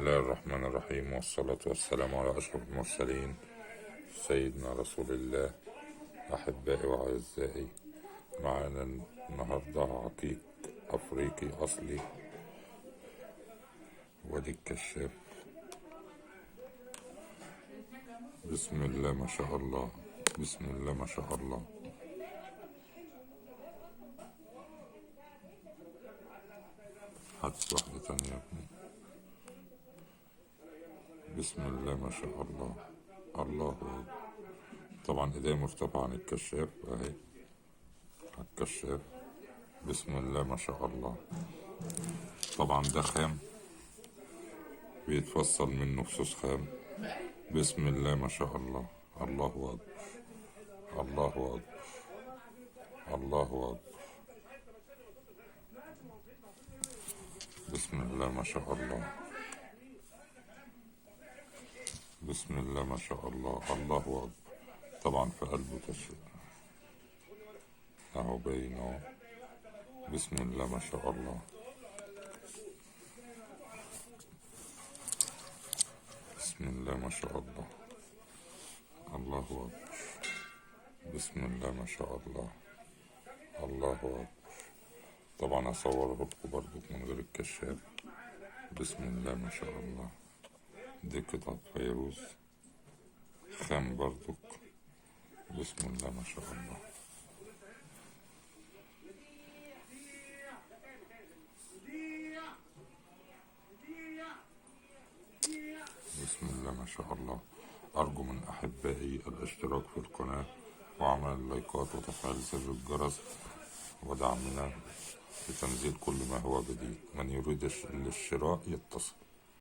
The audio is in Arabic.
الله الرحمن الرحيم، والصلاة والسلام على أشرف المرسلين سيدنا رسول الله. أحبائي وأعزائي، معنا النهاردة عقيق أفريقي أصلي، وادي الكشاف. بسم الله ما شاء الله، بسم الله ما شاء الله. هات واحدة تانية يا ابني. بسم الله ما شاء الله. الله أكبر. طبعا ايديه مرتفعة عن الكشاف اهي على الكشاف. بسم الله ما شاء الله. طبعا ده خام بيتفصل منه فصوص خام. بسم الله ما شاء الله. الله أكبر، الله أكبر، الله أكبر. بسم الله ما شاء الله، بسم الله ما شاء الله. الله أكبر. طبعا في قلبه تشريح اهو باين اهو. بسم الله ما شاء الله. بسم الله ما شاء الله. الله أكبر. بسم الله ما شاء الله. الله أكبر. طبعا أصوره لكم برضك من غير الكشاف. بسم الله ما شاء الله. دي قطعة فيروز خام برضك. بسم الله ما شاء الله. بسم الله ما شاء الله. أرجو من أحبائي الاشتراك في القناة وعمل اللايكات وتفعيل زر الجرس ودعمنا لتنزيل كل ما هو جديد. من يريد الشراء يتصل.